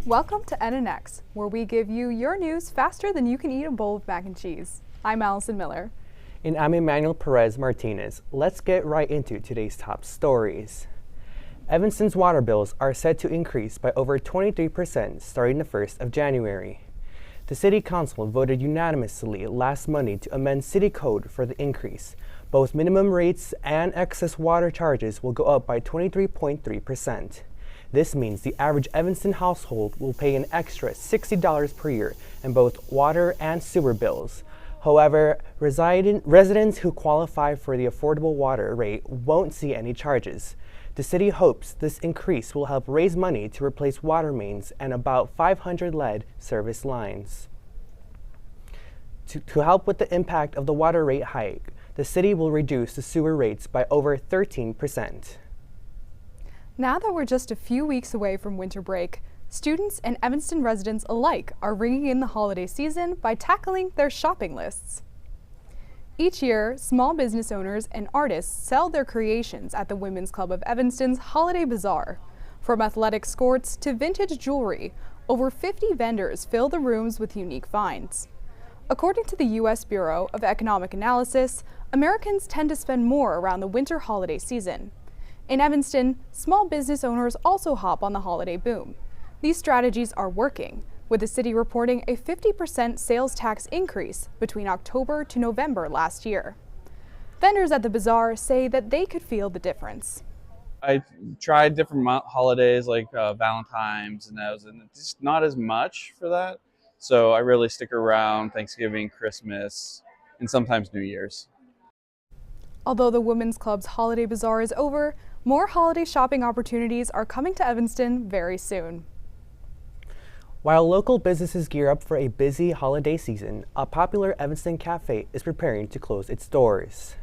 Welcome to NNX, where we give you your news faster than you can eat a bowl of mac and cheese. I'm Allison Miller. And I'm Emmanuel Perez Martinez. Let's get right into today's top stories. Evanston's water bills are set to increase by over 23% starting the 1st of January. The City Council voted unanimously last Monday to amend City Code for the increase. Both minimum rates and excess water charges will go up by 23.3%. This means the average Evanston household will pay an extra $60 per year in both water and sewer bills. However, residents who qualify for the affordable water rate won't see any charges. The city hopes this increase will help raise money to replace water mains and about 500 lead service lines. To help with the impact of the water rate hike, the city will reduce the sewer rates by over 13%. Now that we're just a few weeks away from winter break, students and Evanston residents alike are ringing in the holiday season by tackling their shopping lists. Each year, small business owners and artists sell their creations at the Women's Club of Evanston's Holiday Bazaar. From athletic skirts to vintage jewelry, over 50 vendors fill the rooms with unique finds. According to the U.S. Bureau of Economic Analysis, Americans tend to spend more around the winter holiday season. In Evanston, small business owners also hop on the holiday boom. These strategies are working, with the city reporting a 50% sales tax increase between October to November last year. Vendors at the bazaar say that they could feel the difference. I tried different holidays like Valentine's and it's just not as much for that. So I really stick around Thanksgiving, Christmas, and sometimes New Year's. Although the Women's Club's Holiday Bazaar is over, more holiday shopping opportunities are coming to Evanston very soon. While local businesses gear up for a busy holiday season, a popular Evanston cafe is preparing to close its doors.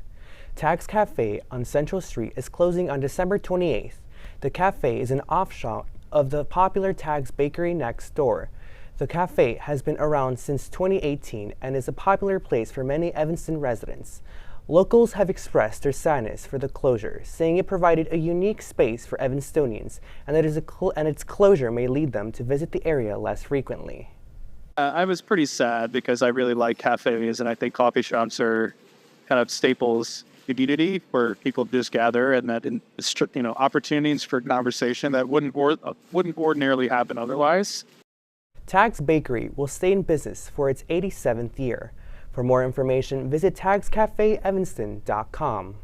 Tag's Cafe on Central Street is closing on December 28th. The cafe is an offshoot of the popular Tag's Bakery next door. The cafe has been around since 2018 and is a popular place for many Evanston residents. Locals have expressed their sadness for the closure, saying it provided a unique space for Evanstonians and that its closure may lead them to visit the area less frequently. I was pretty sad because I really like cafes, and I think coffee shops are kind of staples community where people just gather, and that opportunities for conversation that wouldn't ordinarily happen otherwise. Tag's Bakery will stay in business for its 87th year. For more information, visit tagscafeevanston.com.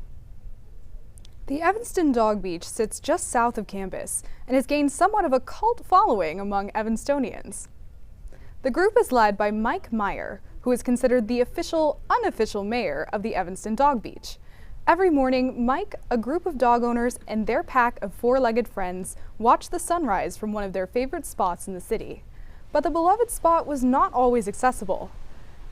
The Evanston Dog Beach sits just south of campus and has gained somewhat of a cult following among Evanstonians. The group is led by Mike Meyer, who is considered the unofficial mayor of the Evanston Dog Beach. Every morning, Mike, a group of dog owners, and their pack of four-legged friends watch the sunrise from one of their favorite spots in the city. But the beloved spot was not always accessible.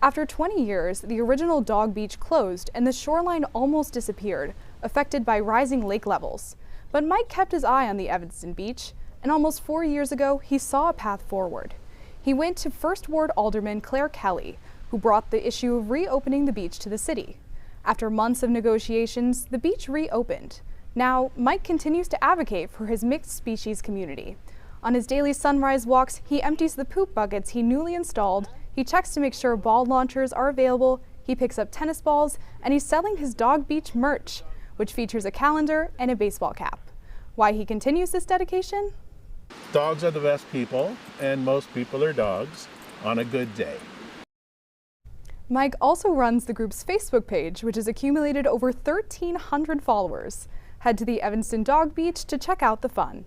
After 20 years, the original Dog Beach closed and the shoreline almost disappeared, affected by rising lake levels. But Mike kept his eye on the Evanston Beach, and almost 4 years ago, he saw a path forward. He went to First Ward Alderman Claire Kelly, who brought the issue of reopening the beach to the city. After months of negotiations, the beach reopened. Now, Mike continues to advocate for his mixed species community. On his daily sunrise walks, he empties the poop buckets he newly installed. He checks to make sure ball launchers are available, he picks up tennis balls, and he's selling his Dog Beach merch, which features a calendar and a baseball cap. Why he continues this dedication? Dogs are the best people, and most people are dogs on a good day. Mike also runs the group's Facebook page, which has accumulated over 1,300 followers. Head to the Evanston Dog Beach to check out the fun.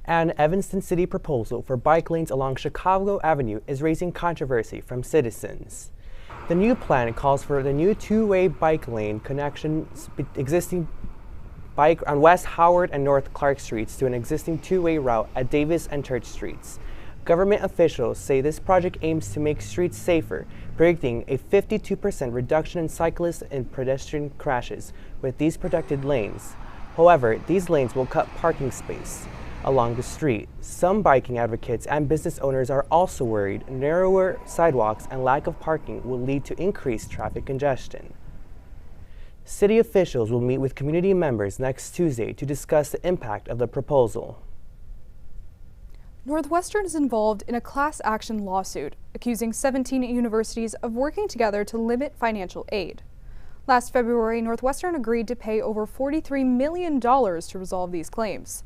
An Evanston City proposal for bike lanes along Chicago Avenue is raising controversy from citizens. The new plan calls for the new two-way bike lane connections existing bike on West Howard and North Clark Streets to an existing two-way route at Davis and Church Streets. Government officials say this project aims to make streets safer, predicting a 52% reduction in cyclist and pedestrian crashes with these protected lanes. However, these lanes will cut parking space along the street. Some biking advocates and business owners are also worried narrower sidewalks and lack of parking will lead to increased traffic congestion. City officials will meet with community members next Tuesday to discuss the impact of the proposal. Northwestern is involved in a class action lawsuit accusing 17 universities of working together to limit financial aid. Last February, Northwestern agreed to pay over $43 million to resolve these claims.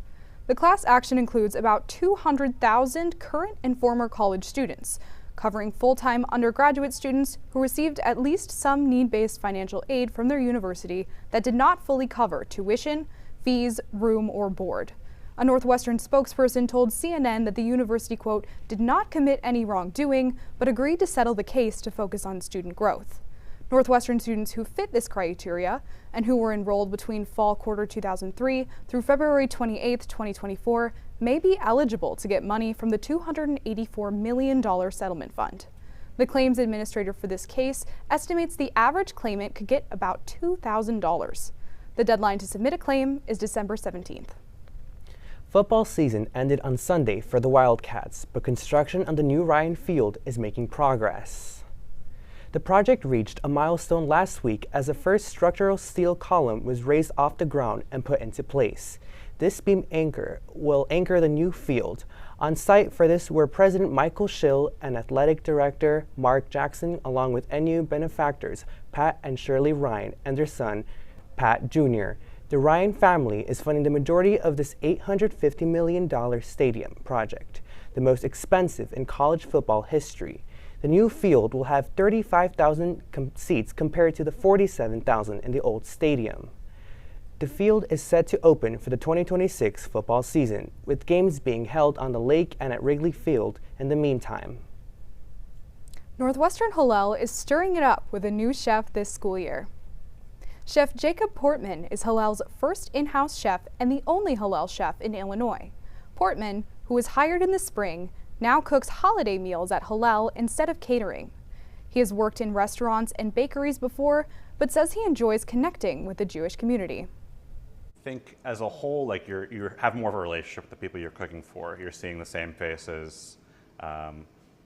The class action includes about 200,000 current and former college students, covering full-time undergraduate students who received at least some need-based financial aid from their university that did not fully cover tuition, fees, room, or board. A Northwestern spokesperson told CNN that the university, quote, did not commit any wrongdoing, but agreed to settle the case to focus on student growth. Northwestern students who fit this criteria and who were enrolled between fall quarter 2003 through February 28, 2024, may be eligible to get money from the $284 million settlement fund. The claims administrator for this case estimates the average claimant could get about $2,000. The deadline to submit a claim is December 17th. Football season ended on Sunday for the Wildcats, but construction on the new Ryan Field is making progress. The project reached a milestone last week as the first structural steel column was raised off the ground and put into place. This beam anchor will anchor the new field. On site for this were President Michael Schill and Athletic Director Mark Jackson, along with NU benefactors Pat and Shirley Ryan and their son, Pat Jr. The Ryan family is funding the majority of this $850 million stadium project, the most expensive in college football history. The new field will have 35,000 seats compared to the 47,000 in the old stadium. The field is set to open for the 2026 football season, with games being held on the lake and at Wrigley Field in the meantime. Northwestern Hillel is stirring it up with a new chef this school year. Chef Jacob Portman is Hillel's first in-house chef and the only Hillel chef in Illinois. Portman, who was hired in the spring, now cooks holiday meals at Hillel instead of catering. He has worked in restaurants and bakeries before, but says he enjoys connecting with the Jewish community. I think as a whole, like you have more of a relationship with the people you're cooking for. You're seeing the same faces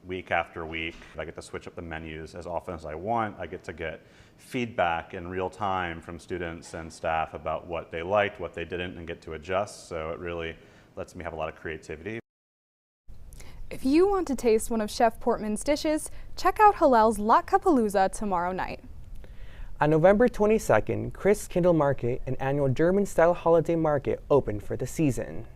week after week. I get to switch up the menus as often as I want. I get to get feedback in real time from students and staff about what they liked, what they didn't, and get to adjust. So it really lets me have a lot of creativity. If you want to taste one of Chef Portman's dishes, check out Hillel's Latkapalooza tomorrow night. On November 22nd, Chris Kindle Market, an annual German-style holiday market, opened for the season.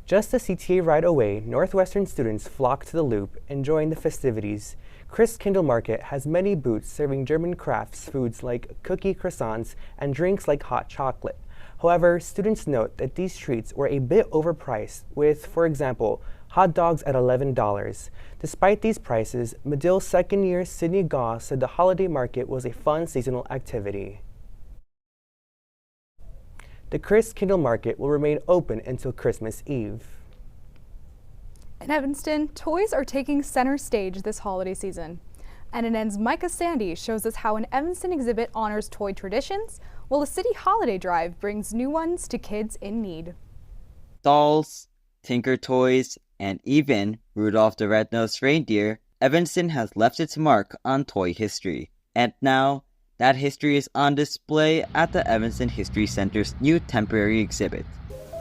Just a CTA ride away, Northwestern students flock to the Loop, enjoying the festivities. Chris Kindle Market has many booths serving German crafts foods like cookie croissants and drinks like hot chocolate. However, students note that these treats were a bit overpriced, with, for example, hot dogs at $11. Despite these prices, Medill's second-year Sydney Goss said the holiday market was a fun seasonal activity. The Chris Kindle Market will remain open until Christmas Eve. In Evanston, toys are taking center stage this holiday season. NNN's Micah Sandy shows us how an Evanston exhibit honors toy traditions, while a city holiday drive brings new ones to kids in need. Dolls, Tinker Toys, and even Rudolph the Red-Nosed Reindeer, Evanston has left its mark on toy history. And now, that history is on display at the Evanston History Center's new temporary exhibit.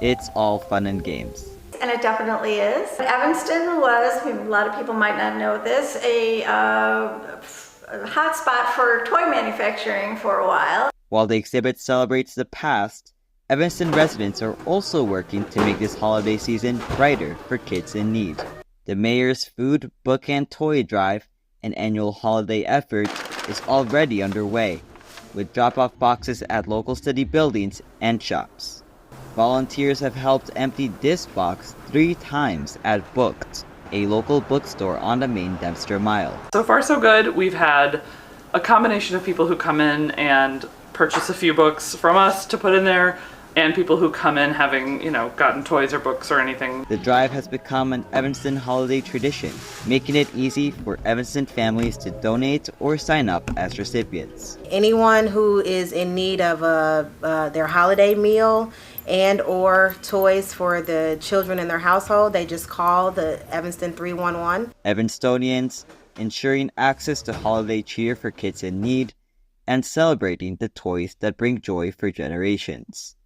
It's all fun and games. And it definitely is. Evanston was, a lot of people might not know this, a hot spot for toy manufacturing for a while. While the exhibit celebrates the past, Evanston residents are also working to make this holiday season brighter for kids in need. The mayor's Food, Book, and Toy Drive, an annual holiday effort, is already underway, with drop-off boxes at local city buildings and shops. Volunteers have helped empty this box 3 times at Booked, a local bookstore on the main Dempster Mile. So far so good. We've had a combination of people who come in and purchase a few books from us to put in there, and people who come in having, gotten toys or books or anything. The drive has become an Evanston holiday tradition, making it easy for Evanston families to donate or sign up as recipients. Anyone who is in need of their holiday meal and or toys for the children in their household, they just call the Evanston 311. Evanstonians ensuring access to holiday cheer for kids in need and celebrating the toys that bring joy for generations.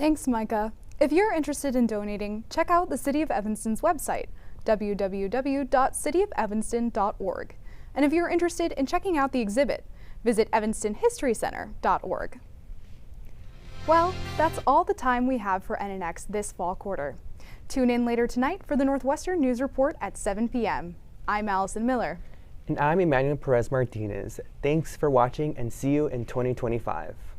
Thanks, Micah. If you're interested in donating, check out the City of Evanston's website, www.cityofevanston.org. And if you're interested in checking out the exhibit, visit evanstonhistorycenter.org. Well, that's all the time we have for NNX this fall quarter. Tune in later tonight for the Northwestern News Report at 7 p.m. I'm Allison Miller. And I'm Emmanuel Perez Martinez. Thanks for watching and see you in 2025.